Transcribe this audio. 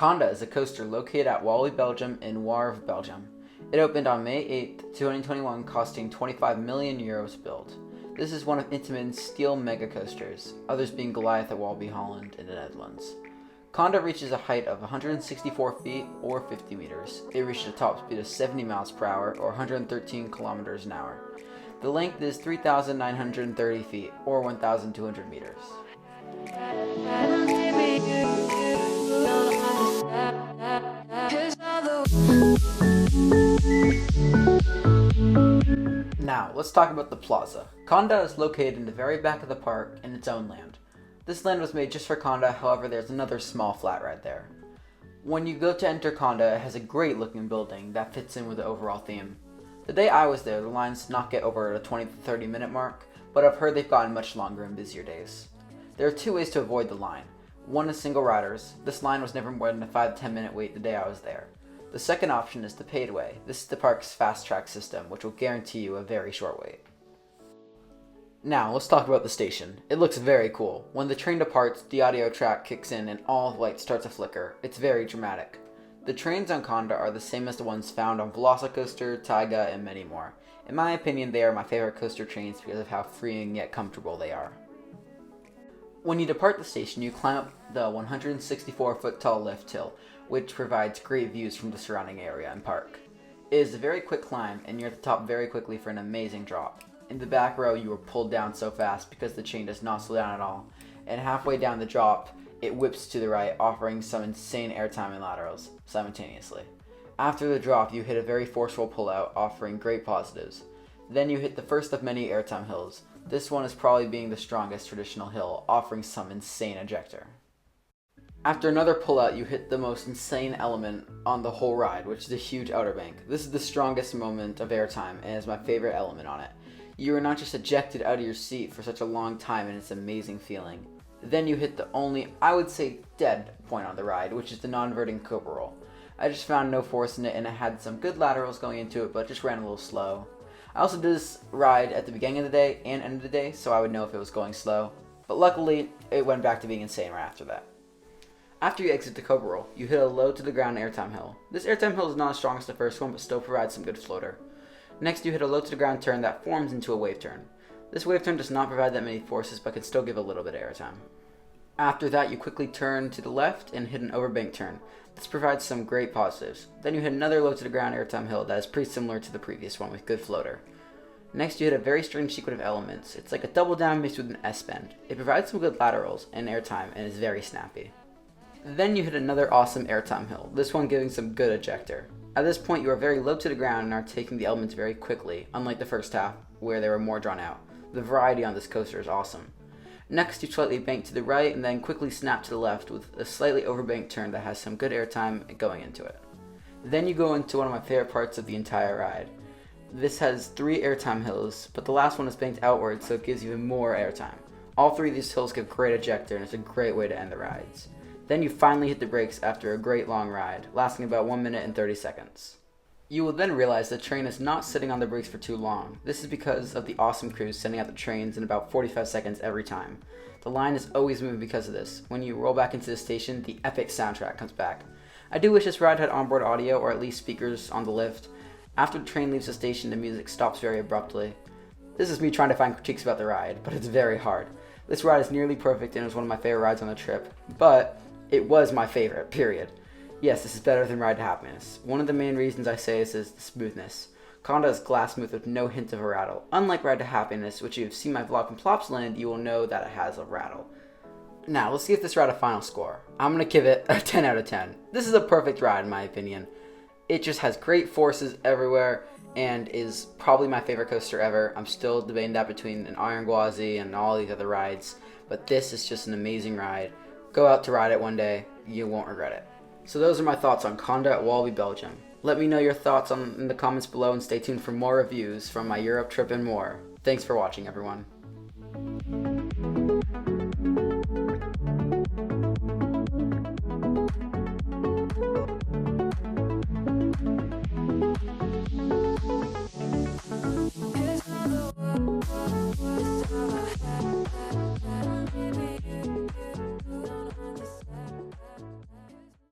Kondaa is a coaster located at Walibi, Belgium in Walibi, Belgium. It opened on May 8, 2021, costing €25 million to build. This is one of Intamin's steel mega coasters, others being Goliath at Walibi, Holland in the Netherlands. Kondaa reaches a height of 164 feet or 50 meters. It reaches a top speed of 70 miles per hour or 113 kilometers an hour. The length is 3,930 feet or 1,200 meters. Now, let's talk about the plaza. Kondaa is located in the very back of the park in its own land. This land was made just for Kondaa, however there's another small flat ride there. When you go to enter Kondaa, it has a great looking building that fits in with the overall theme. The day I was there, the lines did not get over the 20 to 30 minute mark, but I've heard they've gotten much longer in busier days. There are two ways to avoid the line. One is single riders. This line was never more than a 5 to 10 minute wait the day I was there. The second option is the paid way. This is the park's fast track system, which will guarantee you a very short wait. Now, let's talk about the station. It looks very cool. When the train departs, the audio track kicks in and all the lights start to flicker. It's very dramatic. The trains on Kondaa are the same as the ones found on Velocicoaster, Taiga, and many more. In my opinion, they are my favorite coaster trains because of how freeing yet comfortable they are. When you depart the station, you climb up the 164-foot tall lift hill, which provides great views from the surrounding area and park. It is a very quick climb, and you're at the top very quickly for an amazing drop. In the back row, you are pulled down so fast because the train does not slow down at all, and halfway down the drop, it whips to the right, offering some insane airtime and laterals simultaneously. After the drop, you hit a very forceful pullout, offering great positives. Then you hit the first of many airtime hills. This one is probably being the strongest traditional hill, offering some insane ejector. After another pullout, you hit the most insane element on the whole ride, which is a huge outer bank. This is the strongest moment of airtime and is my favorite element on it. You are not just ejected out of your seat for such a long time, and it's an amazing feeling. Then you hit the only, I would say, dead point on the ride, which is the non-inverting cobra roll. I just found no force in it, and it had some good laterals going into it, but just ran a little slow. I also did this ride at the beginning of the day and end of the day, so I would know if it was going slow. But luckily, it went back to being insane right after that. After you exit the cobra roll, you hit a low to the ground airtime hill. This airtime hill is not as strong as the first one, but still provides some good floater. Next, you hit a low to the ground turn that forms into a wave turn. This wave turn does not provide that many forces, but can still give a little bit of airtime. After that, you quickly turn to the left and hit an overbank turn. This provides some great positives. Then you hit another low to the ground airtime hill that is pretty similar to the previous one with good floater. Next, you hit a very strange sequence of elements. It's like a double down mixed with an S-bend. It provides some good laterals and airtime and is very snappy. Then you hit another awesome airtime hill, this one giving some good ejector. At this point, you are very low to the ground and are taking the elements very quickly, unlike the first half, where they were more drawn out. The variety on this coaster is awesome. Next, you slightly bank to the right and then quickly snap to the left with a slightly overbanked turn that has some good airtime going into it. Then you go into one of my favorite parts of the entire ride. This has 3 airtime hills, but the last one is banked outward, so it gives even more airtime. All 3 of these hills give great ejector, and it's a great way to end the rides. Then you finally hit the brakes after a great long ride, lasting about 1 minute and 30 seconds. You will then realize the train is not sitting on the brakes for too long. This is because of the awesome crews sending out the trains in about 45 seconds every time. The line is always moving because of this. When you roll back into the station, the epic soundtrack comes back. I do wish this ride had onboard audio or at least speakers on the lift. After the train leaves the station, the music stops very abruptly. This is me trying to find critiques about the ride, but it's very hard. This ride is nearly perfect and was one of my favorite rides on the trip, but it was my favorite, period. Yes, this is better than Ride to Happiness. One of the main reasons I say this is the smoothness. Kondaa is glass smooth with no hint of a rattle. Unlike Ride to Happiness, which you've seen my vlog from Plopsland, you will know that it has a rattle. Now, let's give this ride a final score. I'm going to give it a 10 out of 10. This is a perfect ride in my opinion. It just has great forces everywhere and is probably my favorite coaster ever. I'm still debating that between an Iron Gwazi and all these other rides, but this is just an amazing ride. Go out to ride it one day, you won't regret it. So those are my thoughts on Kondaa at Walibi, Belgium. Let me know your thoughts in the comments below and stay tuned for more reviews from my Europe trip and more. Thanks for watching, everyone.